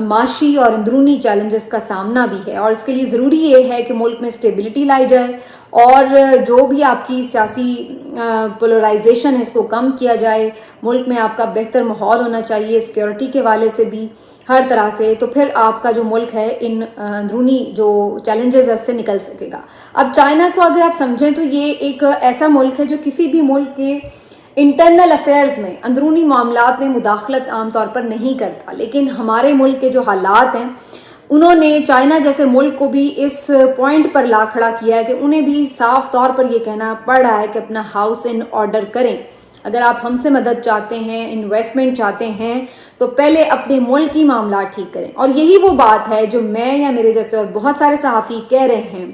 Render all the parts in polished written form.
معاشی اور اندرونی چیلنجز کا سامنا بھی ہے، اور اس کے لیے ضروری یہ ہے کہ ملک میں اسٹیبلٹی لائی جائے اور جو بھی آپ کی سیاسی پولرائزیشن ہے اس کو کم کیا جائے. ملک میں آپ کا بہتر ماحول ہونا چاہیے سیکیورٹی کے حوالے سے بھی، ہر طرح سے، تو پھر آپ کا جو ملک ہے ان اندرونی جو چیلنجز ہے اس سے نکل سکے گا. اب چائنا کو اگر آپ سمجھیں تو یہ ایک ایسا ملک ہے جو کسی بھی ملک کے انٹرنل افیئرز میں، اندرونی معاملات میں مداخلت عام طور پر نہیں کرتا، لیکن ہمارے ملک کے جو حالات ہیں انہوں نے چائنا جیسے ملک کو بھی اس پوائنٹ پر لا کھڑا کیا ہے کہ انہیں بھی صاف طور پر یہ کہنا پڑ رہا ہے کہ اپنا ہاؤس ان آرڈر کریں. اگر آپ ہم سے مدد چاہتے ہیں، انویسٹمنٹ چاہتے ہیں، تو پہلے اپنے ملک کی معاملات ٹھیک کریں. اور یہی وہ بات ہے جو میں یا میرے جیسے اور بہت سارے صحافی کہہ رہے ہیں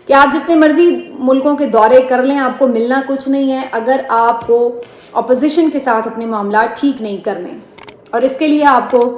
کہ آپ جتنے مرضی ملکوں کے دورے کر لیں، آپ کو ملنا کچھ نہیں ہے اگر آپ کو اپوزیشن کے ساتھ اپنے معاملات ٹھیک نہیں کرنے. اور اس کے لیے آپ کو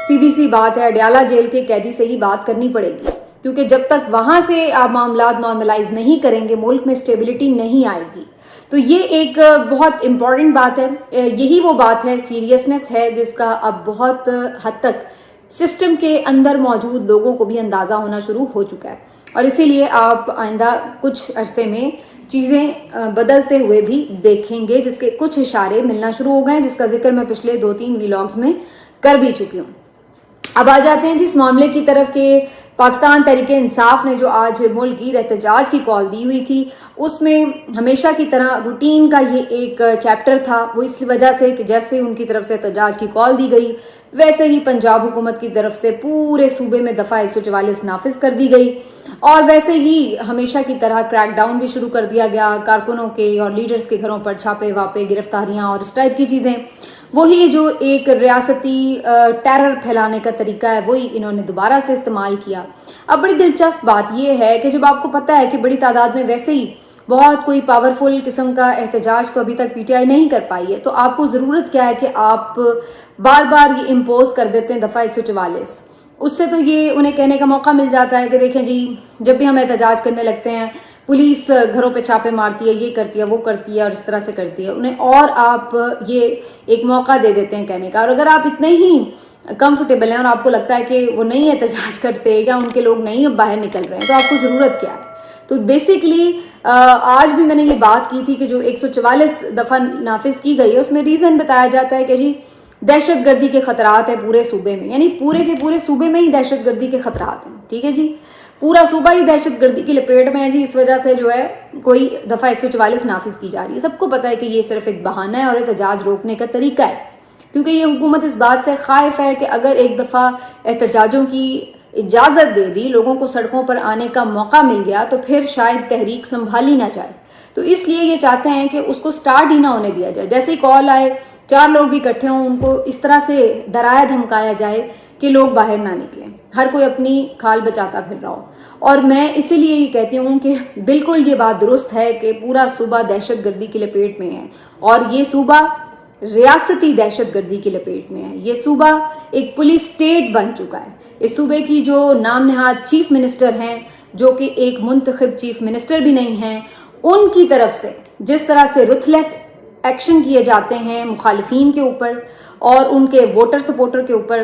سیدھی سی بات ہے اڈیالہ جیل کے قیدی سے ہی بات کرنی پڑے گی، کیونکہ جب تک وہاں سے آپ معاملات نارملائز نہیں کریں گے ملک میں اسٹیبلٹی نہیں آئے گی. تو یہ ایک بہت امپورٹنٹ بات ہے، یہی وہ بات ہے، سیریسنس ہے جس کا اب بہت حد تک سسٹم کے اندر موجود لوگوں کو بھی اندازہ ہونا شروع ہو چکا ہے. اور اسی لیے آپ آئندہ کچھ عرصے میں چیزیں بدلتے ہوئے بھی دیکھیں گے، جس کے کچھ اشارے ملنا شروع ہو گئے ہیں، جس کا ذکر میں پچھلے 2-3 ویلاگز میں کر بھی چکی ہوں. اب آ جاتے ہیں جس معاملے کی طرف کہ پاکستان تحریک انصاف نے جو آج ملک گیر احتجاج کی کال دی ہوئی تھی، اس میں ہمیشہ کی طرح روٹین کا یہ ایک چیپٹر تھا. وہ اس وجہ سے کہ جیسے ان کی طرف سے احتجاج کی کال دی گئی ویسے ہی پنجاب حکومت کی طرف سے پورے صوبے میں دفعہ 144 نافذ کر دی گئی، اور ویسے ہی ہمیشہ کی طرح کریک ڈاؤن بھی شروع کر دیا گیا، کارکنوں کے اور لیڈرز کے گھروں پر چھاپے واپے، گرفتاریاں اور اس ٹائپ کی چیزیں. وہی جو ایک ریاستی ٹیرر پھیلانے کا طریقہ ہے وہی انہوں نے دوبارہ سے استعمال کیا. اب بڑی دلچسپ بات یہ ہے کہ جب آپ کو پتہ ہے کہ بڑی تعداد میں ویسے ہی بہت کوئی پاورفل قسم کا احتجاج تو ابھی تک پی ٹی آئی نہیں کر پائی ہے، تو آپ کو ضرورت کیا ہے کہ آپ بار بار یہ امپوز کر دیتے ہیں دفعہ 144. اس سے تو یہ انہیں کہنے کا موقع مل جاتا ہے کہ دیکھیں جی جب بھی ہم احتجاج کرنے لگتے ہیں پولیس گھروں پہ چھاپے مارتی ہے، یہ کرتی ہے، وہ کرتی ہے اور اس طرح سے کرتی ہے انہیں، اور آپ یہ ایک موقع دے دیتے ہیں کہنے کا. اور اگر آپ اتنے ہی کمفرٹیبل ہیں اور آپ کو لگتا ہے کہ وہ نہیں احتجاج کرتے یا ان کے لوگ نہیں اب باہر نکل رہے ہیں، تو آپ کو ضرورت کیا ہے؟ تو بیسکلی آج بھی میں نے یہ بات کی تھی کہ جو 144 دفعہ نافذ کی گئی ہے اس میں ریزن بتایا جاتا ہے کہ جی دہشت گردی کے خطرات ہیں پورے صوبے میں، یعنی پورے کے پورے صوبے میں ہی دہشت گردی کے خطرات ہیں. ٹھیک ہے جی، پورا صوبہ ہی دہشت گردی کی لپیٹ میں ہے جی، اس وجہ سے جو ہے کوئی دفعہ 144 نافذ کی جا رہی ہے. سب کو پتہ ہے کہ یہ صرف ایک بہانہ ہے اور احتجاج روکنے کا طریقہ ہے، کیونکہ یہ حکومت اس بات سے خائف ہے کہ اگر ایک دفعہ احتجاجوں کی اجازت دے دی، لوگوں کو سڑکوں پر آنے کا موقع مل گیا، تو پھر شاید تحریک سنبھالی نہ جائے. تو اس لیے یہ چاہتے ہیں کہ اس کو سٹارٹ ہی نہ ہونے دیا جائے. جیسے ہی کال آئے 4 لوگ بھی اکٹھے ہوں، ان کو اس طرح سے ڈرایا دھمکایا جائے کہ لوگ باہر نہ نکلیں، ہر کوئی اپنی کھال بچاتا پھر رہا ہو. اور میں اسی لیے یہ کہتی ہوں کہ بالکل یہ بات درست ہے کہ پورا صوبہ دہشت گردی کی لپیٹ میں ہے، اور یہ صوبہ ریاستی دہشت گردی کی لپیٹ میں ہے. یہ صوبہ ایک پولیس اسٹیٹ بن چکا ہے. اس صوبے کی جو نام نہاد چیف منسٹر ہیں، جو کہ ایک منتخب چیف منسٹر بھی نہیں ہیں، ان کی طرف سے جس طرح سے رتھلیس ایکشن کیے جاتے ہیں مخالفین کے اوپر اور ان کے ووٹر سپورٹر کے اوپر،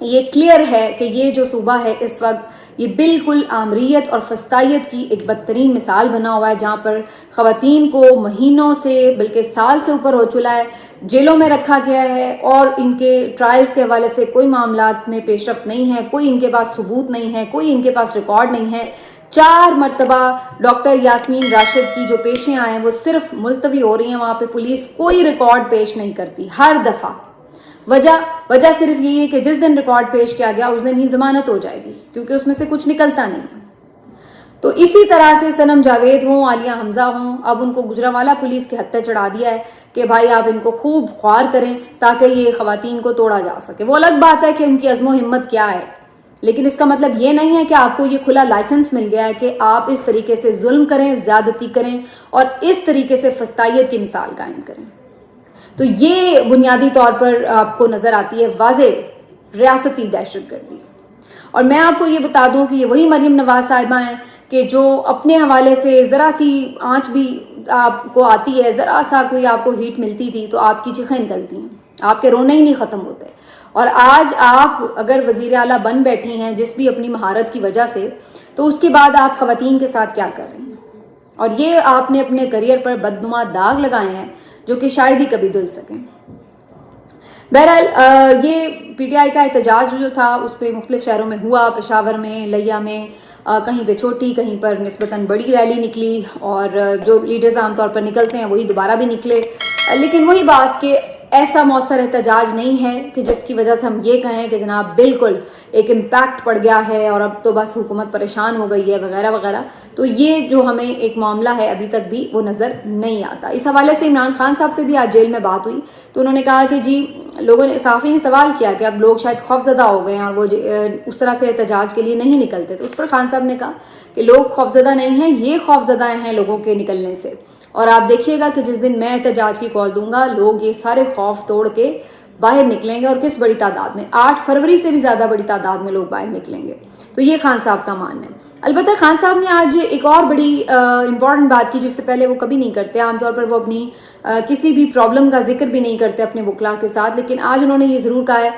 یہ کلیئر ہے کہ یہ جو صوبہ ہے اس وقت یہ بالکل آمریت اور فسطائیت کی ایک بدترین مثال بنا ہوا ہے، جہاں پر خواتین کو مہینوں سے بلکہ سال سے اوپر ہو چلا ہے جیلوں میں رکھا گیا ہے، اور ان کے ٹرائلز کے حوالے سے کوئی معاملات میں پیش رفت نہیں ہے، کوئی ان کے پاس ثبوت نہیں ہے، کوئی ان کے پاس ریکارڈ نہیں ہے. 4 مرتبہ ڈاکٹر یاسمین راشد کی جو پیشیں آئے ہیں وہ صرف ملتوی ہو رہی ہیں، وہاں پہ پولیس کوئی ریکارڈ پیش نہیں کرتی ہر دفعہ. وجہ صرف یہ ہے کہ جس دن ریکارڈ پیش کیا گیا اس دن ہی ضمانت ہو جائے گی، کیونکہ اس میں سے کچھ نکلتا نہیں ہے. تو اسی طرح سے صنم جاوید ہوں، عالیہ حمزہ ہوں، اب ان کو گجرانوالہ پولیس کے ہتھے چڑھا دیا ہے کہ بھائی آپ ان کو خوب خوار کریں تاکہ یہ خواتین کو توڑا جا سکے. وہ الگ بات ہے کہ ان کی عزم و ہمت کیا ہے، لیکن اس کا مطلب یہ نہیں ہے کہ آپ کو یہ کھلا لائسنس مل گیا ہے کہ آپ اس طریقے سے ظلم کریں، زیادتی کریں اور اس طریقے سے فسطائیت کی مثال قائم کریں. تو یہ بنیادی طور پر آپ کو نظر آتی ہے واضح ریاستی دہشت گردی. اور میں آپ کو یہ بتا دوں کہ یہ وہی مریم نواز صاحبہ ہیں کہ جو اپنے حوالے سے ذرا سی آنچ بھی آپ کو آتی ہے، ذرا سا کوئی آپ کو ہیٹ ملتی تھی تو آپ کی چیخیں نکلتی ہیں، آپ کے رونے ہی نہیں ختم ہوتے. اور آج آپ اگر وزیر اعلیٰ بن بیٹھی ہیں جس بھی اپنی مہارت کی وجہ سے، تو اس کے بعد آپ خواتین کے ساتھ کیا کر رہی ہیں؟ اور یہ آپ نے اپنے کریئر پر بدنما داغ لگائے ہیں جو کہ شاید ہی کبھی دھل سکیں۔ بہرحال یہ پی ٹی آئی کا احتجاج جو تھا اس پہ مختلف شہروں میں ہوا، پشاور میں، لیا میں، کہیں پہ چھوٹی، کہیں پر نسبتاً بڑی ریلی نکلی، اور جو لیڈرز عام طور پر نکلتے ہیں وہی دوبارہ بھی نکلے، لیکن وہی بات کہ ایسا مؤثر احتجاج نہیں ہے کہ جس کی وجہ سے ہم یہ کہیں کہ جناب بالکل ایک امپیکٹ پڑ گیا ہے اور اب تو بس حکومت پریشان ہو گئی ہے وغیرہ وغیرہ۔ تو یہ جو ہمیں ایک معاملہ ہے ابھی تک بھی وہ نظر نہیں آتا۔ اس حوالے سے عمران خان صاحب سے بھی آج جیل میں بات ہوئی تو انہوں نے کہا کہ جی لوگوں نے، صحافی نے سوال کیا کہ اب لوگ شاید خوفزدہ ہو گئے ہیں اور وہ اس طرح سے احتجاج کے لیے نہیں نکلتے، تو اس پر خان صاحب نے کہا کہ لوگ خوفزدہ نہیں ہیں، یہ خوفزدہ ہیں لوگوں کے نکلنے سے، اور آپ دیکھیے گا کہ جس دن میں احتجاج کی کال دوں گا لوگ یہ سارے خوف توڑ کے باہر نکلیں گے، اور کس بڑی تعداد میں، 8 فروری سے بھی زیادہ بڑی تعداد میں لوگ باہر نکلیں گے۔ تو یہ خان صاحب کا ماننا ہے۔ البتہ خان صاحب نے آج ایک اور بڑی امپورٹنٹ بات کی جس سے پہلے وہ کبھی نہیں کرتے، عام طور پر وہ اپنی کسی بھی پرابلم کا ذکر بھی نہیں کرتے اپنے وکلاء کے ساتھ، لیکن آج انہوں نے یہ ضرور کہا ہے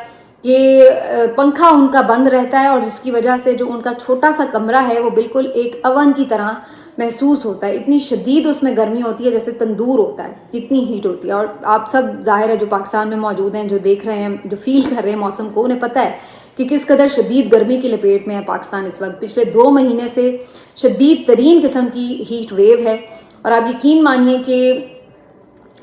کہ پنکھا ان کا بند رہتا ہے اور جس کی وجہ سے جو ان کا چھوٹا سا کمرہ ہے وہ بالکل ایک اوون کی طرح محسوس ہوتا ہے، اتنی شدید اس میں گرمی ہوتی ہے جیسے تندور ہوتا ہے، اتنی ہیٹ ہوتی ہے۔ اور آپ سب ظاہر ہے جو پاکستان میں موجود ہیں، جو دیکھ رہے ہیں، جو فیل کر رہے ہیں موسم کو، انہیں پتہ ہے کہ کس قدر شدید گرمی کی لپیٹ میں ہے پاکستان اس وقت۔ پچھلے 2 مہینے سے شدید ترین قسم کی ہیٹ ویو ہے، اور آپ یقین مانیے کہ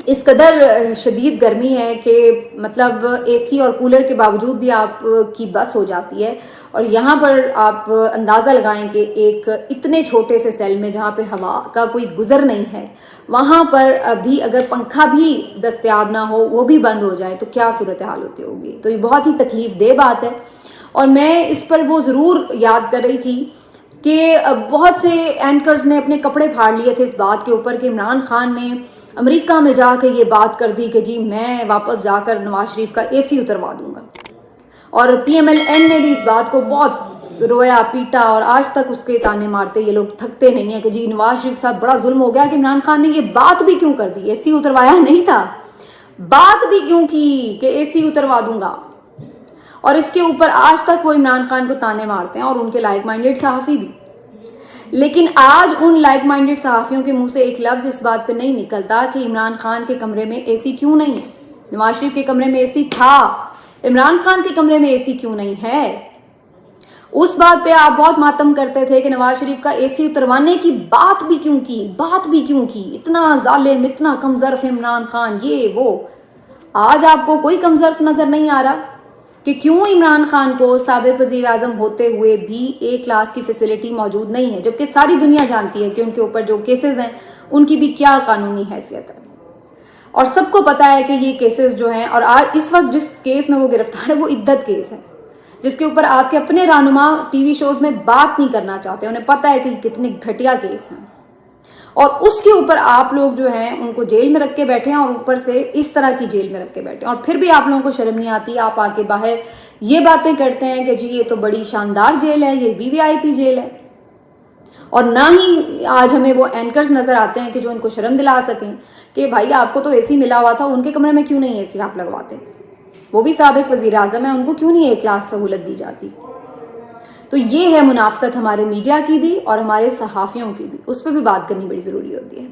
اس قدر شدید گرمی ہے کہ مطلب اے سی اور کولر کے باوجود بھی آپ کی بس ہو جاتی ہے، اور یہاں پر آپ اندازہ لگائیں کہ ایک اتنے چھوٹے سے سیل میں جہاں پہ ہوا کا کوئی گزر نہیں ہے، وہاں پر بھی اگر پنکھا بھی دستیاب نہ ہو، وہ بھی بند ہو جائے تو کیا صورتحال ہوتی ہوگی۔ تو یہ بہت ہی تکلیف دہ بات ہے، اور میں اس پر وہ ضرور یاد کر رہی تھی کہ بہت سے اینکرز نے اپنے کپڑے پھاڑ لیے تھے اس بات کے اوپر کہ عمران خان نے امریکہ میں جا کے یہ بات کر دی کہ جی میں واپس جا کر نواز شریف کا اے سی اتروا دوں گا، اور پی ایم ایل این نے بھی اس بات کو بہت رویا پیٹا، اور آج تک اس کے تانے مارتے یہ لوگ تھکتے نہیں ہیں کہ جی نواز شریف کے ساتھ بڑا ظلم ہو گیا کہ عمران خان نے یہ بات بھی کیوں کر دی، اے سی اتروایا نہیں تھا، بات بھی کیوں کی کہ اے سی اتروا دوں گا۔ اور اس کے اوپر آج تک وہ عمران خان کو تانے مارتے ہیں، اور ان کے لائک مائنڈیڈ صحافی بھی۔ لیکن آج ان لائک مائنڈیڈ صحافیوں کے منہ سے ایک لفظ اس بات پہ نہیں نکلتا کہ عمران خان کے کمرے میں اے سی کیوں نہیں ہے، نواز شریف کے کمرے میں اے سی تھا، عمران خان کے کمرے میں اے سی کیوں نہیں ہے۔ اس بات پہ آپ بہت ماتم کرتے تھے کہ نواز شریف کا اے سی اتروانے کی بات بھی کیوں کی، اتنا ظالم، اتنا کم ظرف عمران خان، یہ وہ۔ آج آپ کو کوئی کم ظرف نظر نہیں آ رہا کہ کیوں عمران خان کو سابق وزیر اعظم ہوتے ہوئے بھی A کلاس کی فیسلٹی موجود نہیں ہے، جبکہ ساری دنیا جانتی ہے کہ ان کے اوپر جو کیسز ہیں ان کی بھی کیا قانونی حیثیت ہے، اور سب کو پتا ہے کہ یہ کیسز جو ہیں، اور آج اس وقت جس کیس میں وہ گرفتار ہے وہ عدت کیس ہے، جس کے اوپر آپ کے اپنے رہنما ٹی وی شوز میں بات نہیں کرنا چاہتے، انہیں پتا ہے کہ کتنے گھٹیا کیس ہیں، اور اس کے اوپر آپ لوگ جو ہیں ان کو جیل میں رکھ کے بیٹھے ہیں، اور اوپر سے اس طرح کی جیل میں رکھ کے بیٹھے ہیں، اور پھر بھی آپ لوگوں کو شرم نہیں آتی، آپ آ کے باہر یہ باتیں کرتے ہیں کہ جی یہ تو بڑی شاندار جیل ہے، یہ VIP جیل ہے، اور نہ ہی آج ہمیں وہ اینکرز نظر آتے ہیں کہ جو ان کو شرم دلا سکیں کہ بھائی آپ کو تو اے سی ملا ہوا تھا، ان کے کمرے میں کیوں نہیں اے سی آپ لگواتے، وہ بھی سابق وزیر اعظم ہیں، ان کو کیوں نہیں A کلاس سہولت دی جاتی۔ تو یہ ہے منافقت ہمارے میڈیا کی بھی اور ہمارے صحافیوں کی بھی، اس پہ بھی بات کرنی بڑی ضروری ہوتی ہے۔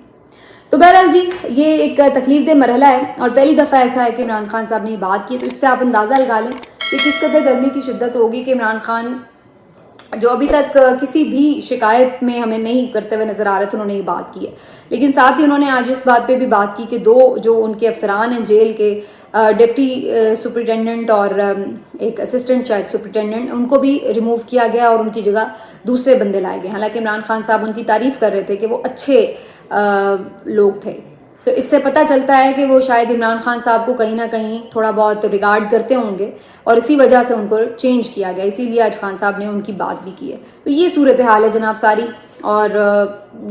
تو بہرحال جی یہ ایک تکلیف دہ مرحلہ ہے، اور پہلی دفعہ ایسا ہے کہ عمران خان صاحب نے یہ بات کی، تو اس سے آپ اندازہ لگا لیں کہ کس قدر گرمی کی شدت ہوگی کہ عمران خان جو ابھی تک کسی بھی شکایت میں ہمیں نہیں کرتے ہوئے نظر آ رہے تھے، انہوں نے یہ بات کی ہے، لیکن ساتھ ہی انہوں نے آج اس بات پہ بھی بات کی کہ 2 جو ان کے افسران ہیں جیل کے، ڈپٹی سپرنٹینڈنٹ اور ایک اسسٹنٹ شاید سپرنٹینڈنٹ، ان کو بھی ریموو کیا گیا اور ان کی جگہ دوسرے بندے لائے گئے، حالانکہ عمران خان صاحب ان کی تعریف کر رہے تھے کہ وہ اچھے لوگ تھے۔ تو اس سے پتہ چلتا ہے کہ وہ شاید عمران خان صاحب کو کہیں نہ کہیں تھوڑا بہت ریگارڈ کرتے ہوں گے، اور اسی وجہ سے ان کو چینج کیا گیا، اسی لیے آج خان صاحب نے ان کی بات بھی کی ہے۔ تو یہ صورتحال ہے جناب ساری، اور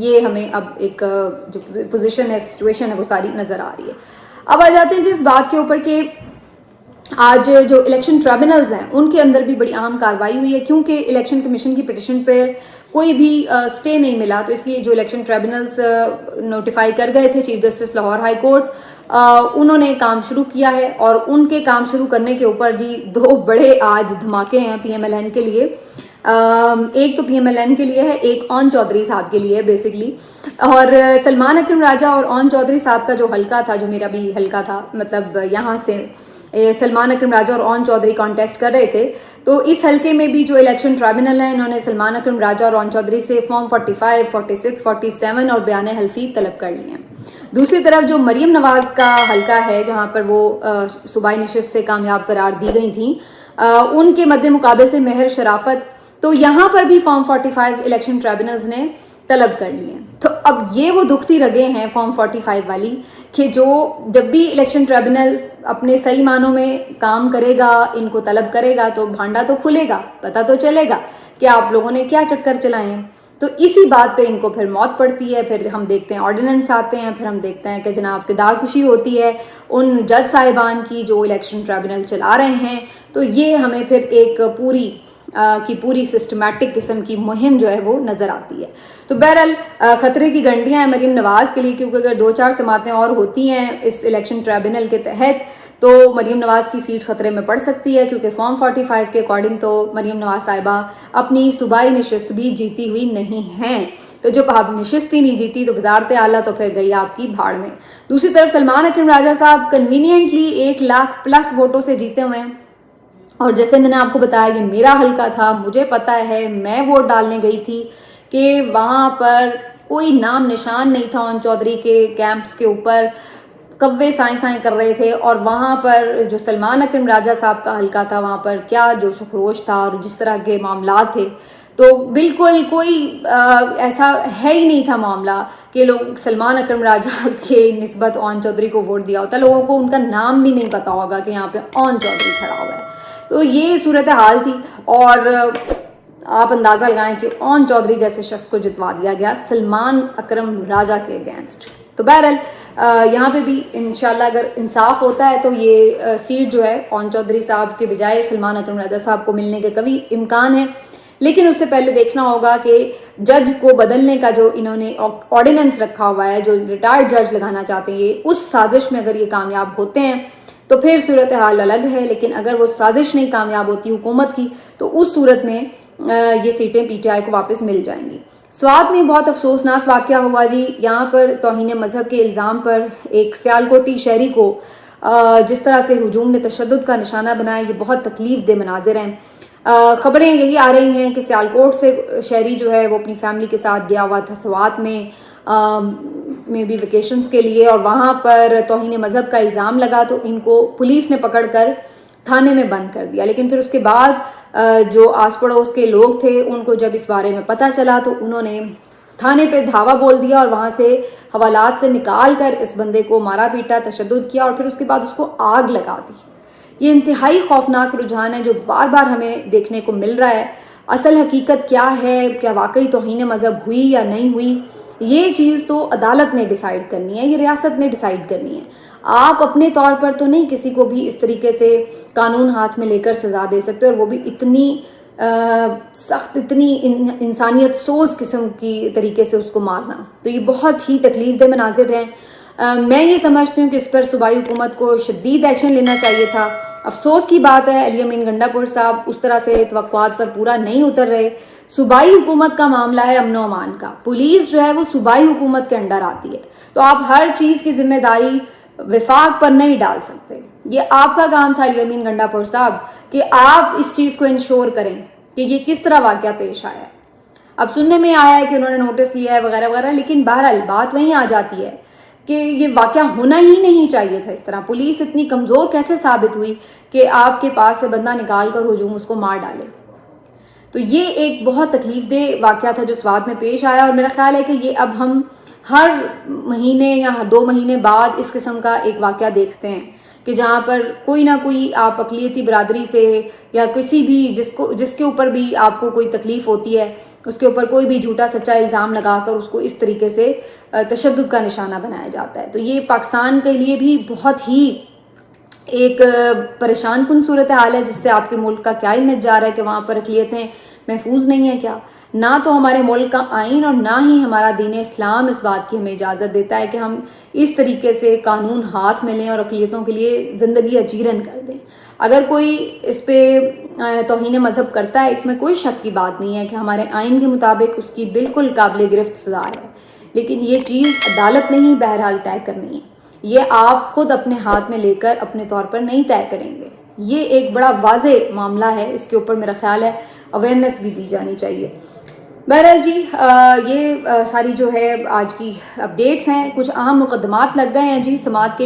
یہ ہمیں اب ایک جو پوزیشن ہے، سچویشن ہے، وہ ساری نظر آ رہی ہے۔ اب آ جاتے ہیں جس بات کے اوپر کہ آج جو الیکشن ٹریبونلز ہیں ان کے اندر بھی بڑی اہم کارروائی ہوئی ہے، کیونکہ الیکشن کمیشن کی پٹیشن پہ کوئی بھی سٹے نہیں ملا، تو اس لیے جو الیکشن ٹریبونلز نوٹیفائی کر گئے تھے chief justice Lahore high court انہوں نے کام شروع کیا ہے، اور ان کے کام شروع کرنے کے اوپر جی 2 بڑے آج دھماکے ہیں پی ایم ایل این کے لیے۔ ایک تو پی ایم ایل این کے لیے ہے، ایک اون چودھری صاحب کے لیے بیسکلی۔ اور سلمان اکرم راجہ اور اون چودھری صاحب کا جو حلقہ تھا، جو میرا بھی حلقہ تھا، مطلب یہاں سے سلمان اکرم راجہ اور اون چودھری کانٹیسٹ کر رہے تھے، تو اس حلقے میں بھی جو الیکشن ٹرائبونل ہے، انہوں نے سلمان اکرم راجہ اور اون چودھری سے فارم 45، 46، 47 اور بیان حلفی طلب کر لیے ہیں۔ دوسری طرف جو مریم نواز کا حلقہ ہے، جہاں پر وہ صوبائی نشست سے کامیاب قرار دی گئی تھیں، ان کے مد مقابل تھے مہر شرافت، تو یہاں پر بھی فارم 45 الیکشن ٹرائبونلز نے طلب کر لیے ہیں۔ تو اب یہ وہ دکھتی رگیں ہیں فارم 45 والی، کہ جو جب بھی الیکشن ٹرائبونل اپنے صحیح معنوں میں کام کرے گا، ان کو طلب کرے گا، تو بھانڈا تو کھلے گا، پتہ تو چلے گا کہ آپ لوگوں نے کیا چکر چلائے ہیں۔ تو اسی بات پہ ان کو پھر موت پڑتی ہے، پھر ہم دیکھتے ہیں آرڈیننس آتے ہیں، پھر ہم دیکھتے ہیں کہ جناب کردار کشی ہوتی ہے ان جج صاحبان کی جو الیکشن ٹرائبونل چلا رہے ہیں۔ تو یہ ہمیں پھر ایک پوری سسٹمیٹک قسم کی مہم جو ہے وہ نظر آتی ہے۔ تو بہرحال خطرے کی گھنٹیاں ہیں مریم نواز کے لیے، کیونکہ اگر 2-4 سماعتیں اور ہوتی ہیں اس الیکشن ٹرائبونل کے تحت تو مریم نواز کی سیٹ خطرے میں پڑ سکتی ہے، کیونکہ فارم 45 کے اکارڈنگ تو مریم نواز صاحبہ اپنی صوبائی نشست بھی جیتی ہوئی نہیں ہیں۔ تو جب آپ نشست ہی نہیں جیتی تو وزارت اعلیٰ تو پھر گئی آپ کی بھاڑ میں۔ دوسری طرف سلمان اکرم راجہ صاحب کنوینئنٹلی 1 لاکھ پلس ووٹوں سے جیتے ہوئے ہیں، اور جیسے میں نے آپ کو بتایا یہ میرا حلقہ تھا، مجھے پتا ہے میں ووٹ ڈالنے گئی تھی کہ وہاں پر کوئی نام نشان نہیں تھا اون چودھری کے کیمپس کے اوپر، کوے سائیں کر رہے تھے، اور وہاں پر جو سلمان اکرم راجہ صاحب کا حلقہ تھا وہاں پر کیا جوش و خروش تھا، اور جس طرح کے معاملات تھے، تو بالکل کوئی ایسا ہے ہی نہیں تھا معاملہ کہ لوگ سلمان اکرم راجہ کے نسبت اون چودھری کو ووٹ دیا ہوتا، لوگوں کو ان کا نام بھی نہیں پتا ہوگا کہ یہاں پہ اون چودھری کھڑا ہوا ہے۔ تو یہ صورتحال تھی، اور آپ اندازہ لگائیں کہ اون چودھری جیسے شخص کو جتوا دیا گیا سلمان اکرم راجہ کے اگینسٹ۔ تو بہرحال یہاں پہ بھی انشاءاللہ اگر انصاف ہوتا ہے تو یہ سیٹ جو ہے اون چودھری صاحب کے بجائے سلمان اکرم راجہ صاحب کو ملنے کے قوی امکان ہے، لیکن اس سے پہلے دیکھنا ہوگا کہ جج کو بدلنے کا جو انہوں نے آرڈیننس رکھا ہوا ہے، جو ریٹائرڈ جج لگانا چاہتے ہیں، اس سازش میں اگر یہ کامیاب ہوتے ہیں تو پھر صورتحال الگ ہے، لیکن اگر وہ سازش نہیں کامیاب ہوتی حکومت کی تو اس صورت میں یہ سیٹیں پی ٹی آئی کو واپس مل جائیں گی۔ سوات میں بہت افسوسناک واقعہ ہوا جی، یہاں پر توہین مذہب کے الزام پر ایک سیالکوٹی شہری کو جس طرح سے ہجوم نے تشدد کا نشانہ بنایا، یہ بہت تکلیف دہ مناظر ہیں۔ خبریں یہی آ رہی ہیں کہ سیالکوٹ سے شہری جو ہے وہ اپنی فیملی کے ساتھ گیا ہوا تھا سوات میں بھی ویکیشنز کے لیے، اور وہاں پر توہین مذہب کا الزام لگا تو ان کو پولیس نے پکڑ کر تھانے میں بند کر دیا، لیکن پھر اس کے بعد جو آس پڑوس کے لوگ تھے ان کو جب اس بارے میں پتہ چلا تو انہوں نے تھانے پہ دھاوا بول دیا، اور وہاں سے حوالات سے نکال کر اس بندے کو مارا پیٹا، تشدد کیا، اور پھر اس کے بعد اس کو آگ لگا دی۔ یہ انتہائی خوفناک رجحان ہے جو بار بار ہمیں دیکھنے کو مل رہا ہے۔ اصل حقیقت کیا ہے، کیا واقعی توہین مذہب ہوئی یا نہیں ہوئی، یہ چیز تو عدالت نے ڈیسائیڈ کرنی ہے، یہ ریاست نے ڈیسائیڈ کرنی ہے۔ آپ اپنے طور پر تو نہیں کسی کو بھی اس طریقے سے قانون ہاتھ میں لے کر سزا دے سکتے، اور وہ بھی اتنی سخت، اتنی انسانیت سوز قسم کی طریقے سے اس کو مارنا، تو یہ بہت ہی تکلیف دہ مناظر ہیں۔ میں یہ سمجھتی ہوں کہ اس پر صوبائی حکومت کو شدید ایکشن لینا چاہیے تھا۔ افسوس کی بات ہے علی امین گنڈا پور صاحب اس طرح سے توقعات پر پورا نہیں اتر رہے۔ صوبائی حکومت کا معاملہ ہے امن و امان کا، پولیس جو ہے وہ صوبائی حکومت کے انڈر آتی ہے، تو آپ ہر چیز کی ذمہ داری وفاق پر نہیں ڈال سکتے۔ یہ آپ کا کام تھا علی امین گنڈا پور صاحب کہ آپ اس چیز کو انشور کریں کہ یہ کس طرح واقعہ پیش آیا ہے۔ اب سننے میں آیا ہے کہ انہوں نے نوٹس لیا ہے وغیرہ وغیرہ، لیکن بہرحال بات وہیں آ جاتی ہے کہ یہ واقعہ ہونا ہی نہیں چاہیے تھا۔ اس طرح پولیس اتنی کمزور کیسے ثابت ہوئی کہ آپ کے پاس سے بندہ نکال کر ہجوم اس کو مار ڈالے؟ تو یہ ایک بہت تکلیف دہ واقعہ تھا جو سوات میں پیش آیا، اور میرا خیال ہے کہ یہ اب ہم ہر مہینے یا 2 مہینے بعد اس قسم کا ایک واقعہ دیکھتے ہیں کہ جہاں پر کوئی نہ کوئی آپ اقلیتی برادری سے یا کسی بھی جس کے اوپر بھی آپ کو کوئی تکلیف ہوتی ہے اس کے اوپر کوئی بھی جھوٹا سچا الزام لگا کر اس کو اس طریقے سے تشدد کا نشانہ بنایا جاتا ہے۔ تو یہ پاکستان کے لیے بھی بہت ہی ایک پریشان کن صورتحال ہے، جس سے آپ کے ملک کا کیا امیج جا رہا ہے کہ وہاں پر اقلیتیں محفوظ نہیں ہے کیا؟ نہ تو ہمارے ملک کا آئین اور نہ ہی ہمارا دین اسلام اس بات کی ہمیں اجازت دیتا ہے کہ ہم اس طریقے سے قانون ہاتھ میں لیں اور اقلیتوں کے لیے زندگی اجیرن کر دیں۔ اگر کوئی اس پہ توہین مذہب کرتا ہے، اس میں کوئی شک کی بات نہیں ہے کہ ہمارے آئین کے مطابق اس کی بالکل قابل گرفت سزا ہے، لیکن یہ چیز عدالت نہیں بہرحال طے کرنی ہے، یہ آپ خود اپنے ہاتھ میں لے کر اپنے طور پر نہیں طے کریں گے۔ یہ ایک بڑا واضح معاملہ ہے، اس کے اوپر میرا خیال ہے اویئرنیس بھی دی جانی چاہیے۔ بہرحال جی یہ ساری جو ہے آج کی اپڈیٹس ہیں، کچھ اہم مقدمات لگ گئے ہیں جی سماعت کے لیے۔